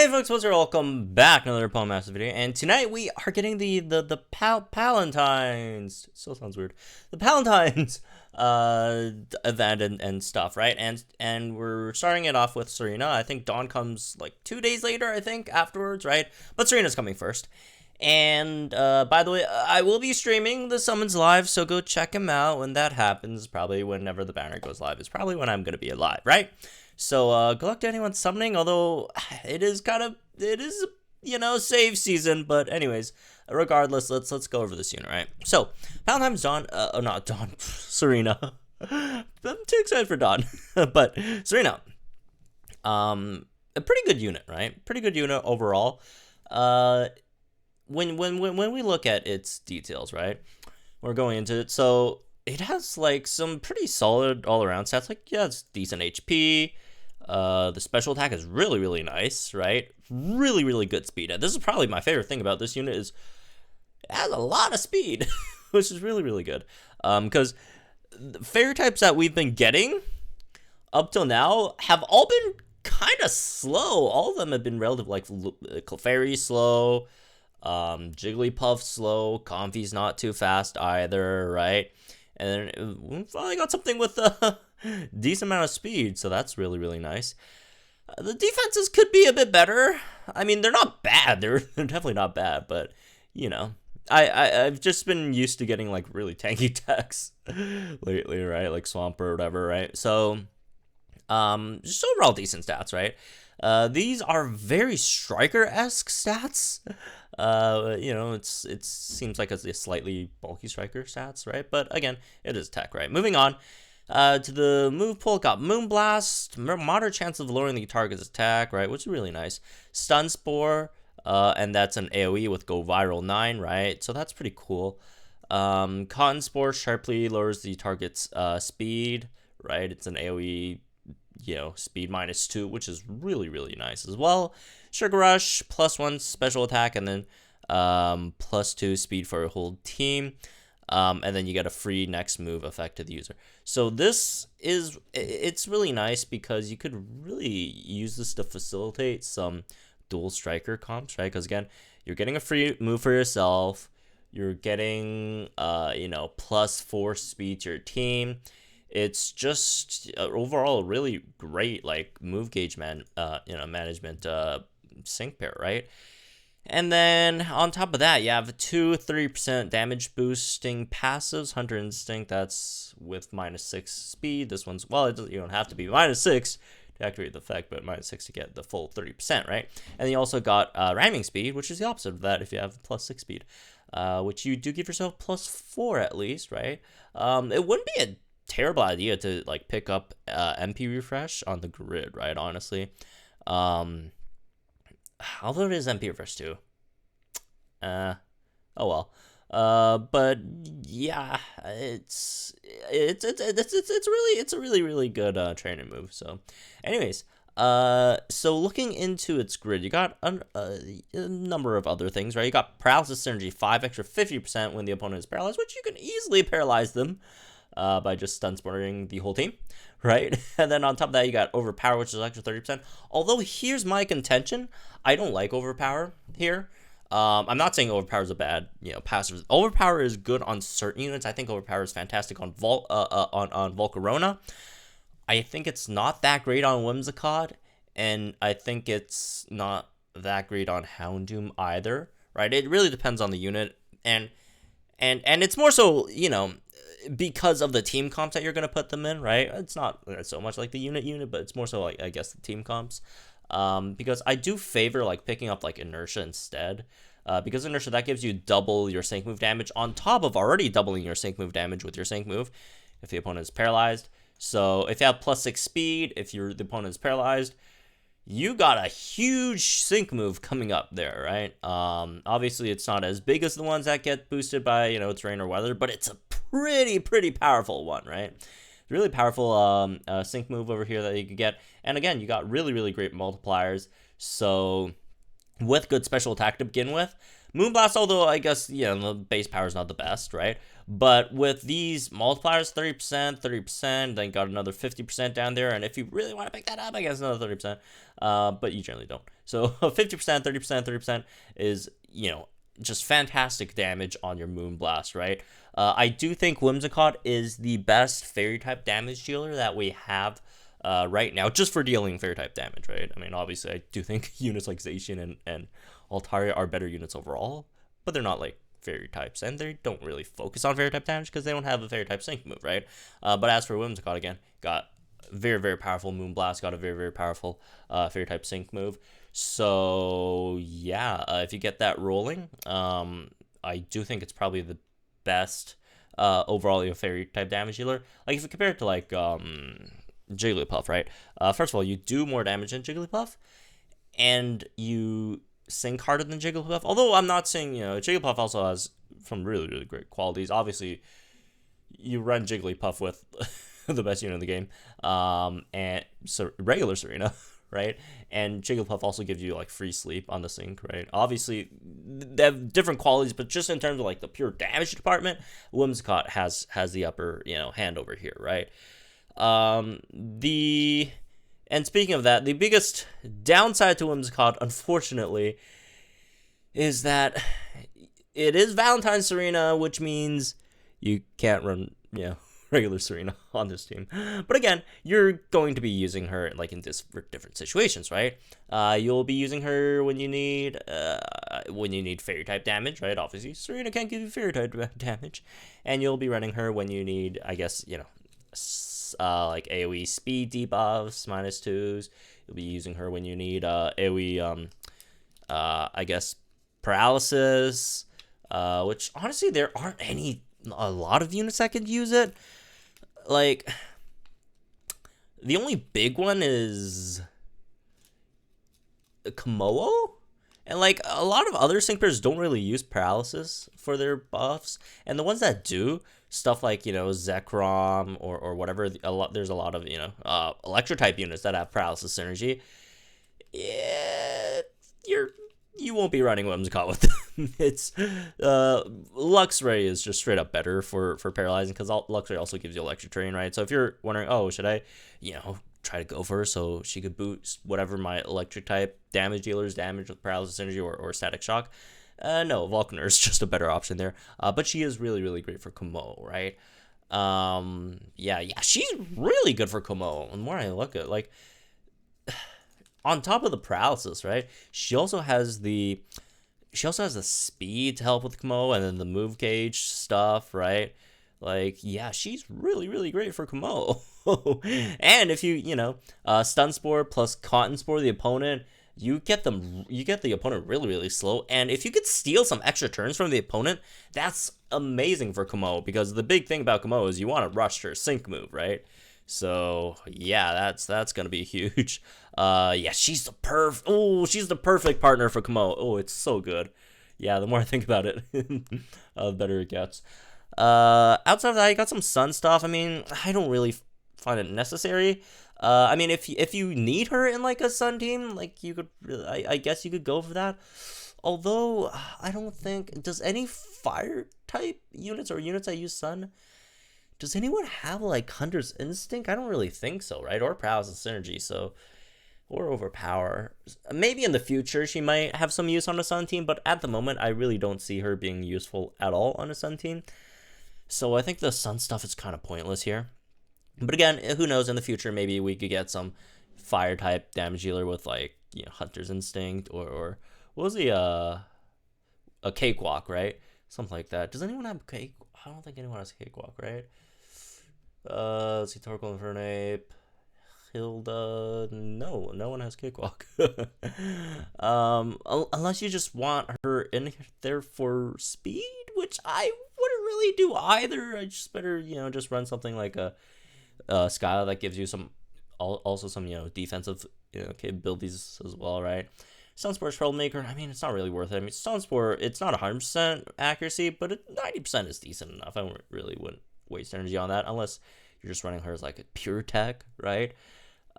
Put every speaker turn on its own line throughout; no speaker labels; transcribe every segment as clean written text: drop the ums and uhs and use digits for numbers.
Hey folks, what's up? Welcome back to another Palentines video, and tonight we are getting the Palentines. Still sounds weird. The Palentines event and stuff, right? And we're starting it off with Serena. I think Dawn comes like 2 days later, I think, afterwards, right? But Serena's coming first. And by the way, I will be streaming the summons live, so go check him out when that happens. Probably whenever the banner goes live is probably when I'm gonna be live, right? So good luck to anyone summoning. Although it is save season. But anyways, regardless, let's go over this unit, right? So Valentine's Dawn, not Dawn, Serena. I'm too excited for Dawn, but Serena, a pretty good unit, right? Pretty good unit overall. When we look at its details, right? We're going into it. So it has like some pretty solid all around stats. Like, yeah, it's decent HP. The special attack is really nice, right? Really good speed. And this is probably my favorite thing about this unit is it has a lot of speed, which is really good. Because the fairy types that we've been getting up till now have all been kind of slow. All of them have been relative, like Clefairy slow, Jigglypuff slow, Comfy's not too fast either, right? And then we finally got something with a decent amount of speed, so that's really nice. The defenses could be a bit better. I mean, they're not bad. They're definitely not bad, but you know, I've just been used to getting like really tanky decks lately, right? Like Swamp or whatever, right? So, just overall decent stats, right? These are very striker-esque stats. It seems like it's a slightly bulky striker stats, right? But again, it is tech, right? Moving on to the move pool, got Moonblast, moderate chance of lowering the target's attack, right? Which is really nice. Stun Spore, and that's an AoE with Go Viral 9, right? So that's pretty cool. Cotton Spore sharply lowers the target's speed, right? It's an AoE, speed -2, which is really nice as well. Sugar Rush, +1 special attack, and then +2 speed for your whole team. And then you get a free next move effect to the user. So it's really nice because you could really use this to facilitate some dual striker comps, right? Because again, you're getting a free move for yourself. You're getting, +4 speed to your team. It's just overall really great, like move gauge management sync pair, right? And then on top of that, you have 3% damage boosting passives. Hunter Instinct, that's with -6 speed. This one's, well, you don't have to be -6 to activate the effect, but -6 to get the full 30%, right? And then you also got ramming speed, which is the opposite of that if you have +6 speed, which you do give yourself +4 at least, right? It wouldn't be a terrible idea to like pick up MP refresh on the grid, right? Honestly, although it is MP refresh too. Oh well. But yeah, it's a really good training move. So, anyways, so looking into its grid, you got a number of other things, right? You got Paralysis Synergy 5, extra 50% when the opponent is paralyzed, which you can easily paralyze them by just stun sporting the whole team, right? And then on top of that, you got Overpower, which is extra 30%. Although here's my contention, I don't like Overpower here. I'm not saying Overpower is a bad, passive. Overpower is good on certain units. I think Overpower is fantastic on Volcarona. I think it's not that great on Whimsicott, and I think it's not that great on Houndoom either, right? It really depends on the unit, and it's more so, because of the team comps that you're going to put them in, right? It's not so much like the unit, but it's more so like, I guess, the team comps. Because I do favor like picking up like Inertia instead. Because Inertia, that gives you double your sync move damage on top of already doubling your sync move damage with your sync move if the opponent is paralyzed. So if you have +6 speed, if the opponent is paralyzed, you got a huge sync move coming up there, right? Obviously it's not as big as the ones that get boosted by, terrain or weather, but it's a pretty powerful one, right? Really powerful sync move over here that you could get. And again, you got really great multipliers. So with good special attack to begin with, Moonblast, although I guess, the base power is not the best, right? But with these multipliers, 30%, 30%, then got another 50% down there. And if you really want to pick that up, I guess another 30%. But you generally don't. So 50%, 30%, 30% is, just fantastic damage on your Moonblast, right? I do think Whimsicott is the best fairy type damage dealer that we have right now, just for dealing fairy type damage, right? I mean, obviously, I do think units like Zacian and Altaria are better units overall, but they're not like fairy types, and they don't really focus on fairy type damage because they don't have a fairy type sync move, right? But as for Whimsicott, again, got very, very powerful Moonblast, got a very, very powerful fairy type sync move. So yeah, if you get that rolling, I do think it's probably the best overall fairy type damage dealer. Like if you compare it to like Jigglypuff, right? First of all, you do more damage than Jigglypuff, and you sync harder than Jigglypuff. Although I'm not saying, Jigglypuff also has some really, really great qualities. Obviously, you run Jigglypuff with the best unit in the game, and so regular Serena, right? And Jigglypuff also gives you like free sleep on the sync, right? Obviously, they have different qualities, but just in terms of like the pure damage department, Whimsicott has the upper hand over here, right? And speaking of that, the biggest downside to Whimsicott, unfortunately, is that it is Valentines Serena, which means you can't run, regular Serena on this team. But again, you're going to be using her like in different situations, right? You'll be using her when you need fairy type damage, right? Obviously, Serena can't give you fairy type damage, and you'll be running her when you need, I guess, like AoE speed debuffs, -2s. You'll be using her when you need AoE, I guess, paralysis, which honestly there aren't a lot of units that could use it. Like, the only big one is Komodo, and like a lot of other sync pairs don't really use paralysis for their buffs, and the ones that do, stuff like Zekrom or whatever, there's a lot of electro type units that have paralysis synergy. Yeah, you won't be running Whimsicott with them. It's Luxray is just straight up better for paralyzing, because Luxray also gives you electric terrain, right? So if you're wondering, oh, should I try to go for her so she could boost whatever my electric type damage dealers damage with paralysis energy or static shock, no, Volcaner is just a better option there. But she is really, really great for Komo, right? Yeah, she's really good for Komo. And the more I look at, like, on top of the paralysis, right? She also has the speed to help with Komo, and then the move gauge stuff, right? Like, yeah, she's really, really great for Komo. And if you Stun Spore plus Cotton Spore the opponent, you get the opponent really, really slow. And if you could steal some extra turns from the opponent, that's amazing for Komo, because the big thing about Komo is you want to rush her sync move, right? So yeah, that's gonna be huge. Yeah, she's the perfect partner for Komo. Oh, it's so good. Yeah, the more I think about it, the better it gets. Outside of that, I got some Sun stuff. I mean, I don't really find it necessary. I mean, if you need her in like a Sun team, like you could, I guess you could go for that. Although I don't think, does any fire type units or units that use Sun, does anyone have like Hunter's Instinct? I don't really think so, right? Or Paralysis Synergy, or Overpower. Maybe in the future she might have some use on a Sun team, but at the moment I really don't see her being useful at all on a Sun team. So I think the Sun stuff is kind of pointless here. But again, who knows, in the future maybe we could get some fire type damage dealer with like Hunter's Instinct or what was a Cakewalk, right? Something like that. Does anyone have Cake? I don't think anyone has Cakewalk, right? Let's see, Torkoal Infernape, Hilda. No one has Cakewalk. Unless you just want her in there for speed, which I wouldn't really do either. I just better just run something like a Skyla that gives you some defensive capabilities as well, right? Sunsport's Troublemaker, I mean, it's not really worth it. I mean, Sunsport, it's not 100% accuracy, but 90% is decent enough. I wouldn't waste energy on that unless you're just running her as like a pure tech, right?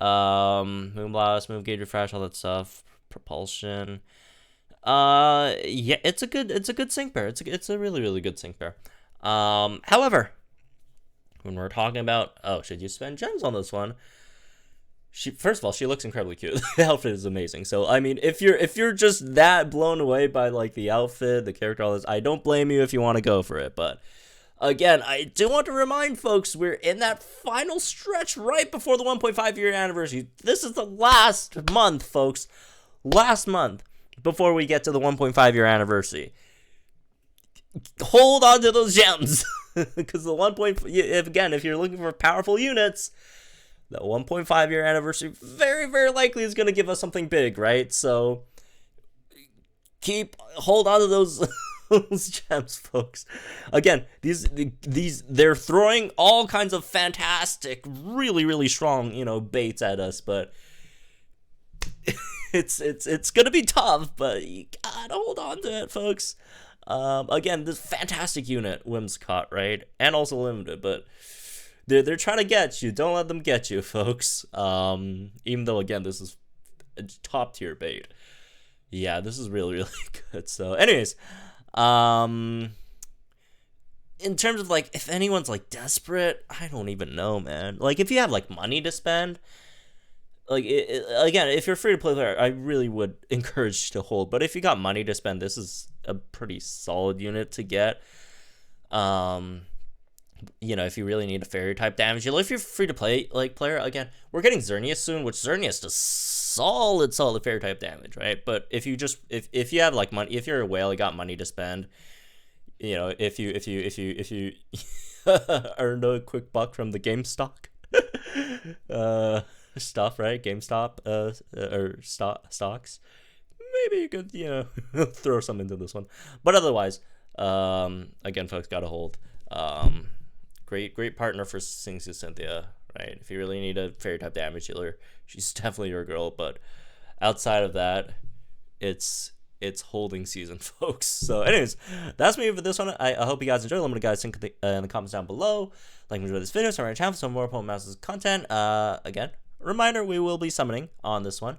Moonblast, Move Gauge Refresh, all that stuff, Propulsion. Yeah, it's a good sync pair. It's a really, really good sync pair. However, when we're talking about, oh, should you spend gems on this one? First of all, she looks incredibly cute. The outfit is amazing. So I mean, if you're just that blown away by like the outfit, the character, all this, I don't blame you if you want to go for it. But again, I do want to remind folks, we're in that final stretch right before the 1.5 year anniversary. This is the last month, folks. Last month before we get to the 1.5 year anniversary. Hold on to those gems. Because the 1. Again, if you're looking for powerful units, the 1.5 year anniversary very, very likely is going to give us something big, right? So hold on to those those gems, folks. Again, these they're throwing all kinds of fantastic, really, really strong, baits at us, but it's gonna be tough, but you gotta hold on to it, folks. Again, this fantastic unit, Whimsicott, right? And also limited, but they're trying to get you. Don't let them get you, folks. Even though, again, this is a top tier bait. Yeah, this is really, really good. So, anyways, in terms of like, if anyone's like desperate, I don't even know, man. Like, if you have like money to spend, like, again, if you're free to play player, I really would encourage you to hold. But if you got money to spend, this is a pretty solid unit to get. If you really need a fairy type damage, if you're free to play like player, again, we're getting Xerneas soon, which Xerneas does solid fairy type damage, right? But if you just if you have like money, if you're a whale, you got money to spend, if you earned a quick buck from the GameStop stuff, right? GameStop or stocks, maybe you could throw some into this one. But otherwise, again, folks, gotta hold. Great partner for Sings Cynthia, right? If you really need a fairy type damage healer, she's definitely your girl. But outside of that, it's holding season, folks. So anyways, that's me for this one. I hope you guys enjoyed. Let me know, guys, in the comments down below. Like and enjoy this video, subscribe to my channel for some more Palentines Masters content. Again, reminder, we will be summoning on this one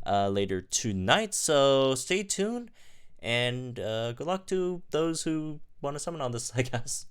later tonight, so stay tuned, and good luck to those who want to summon on this, I guess.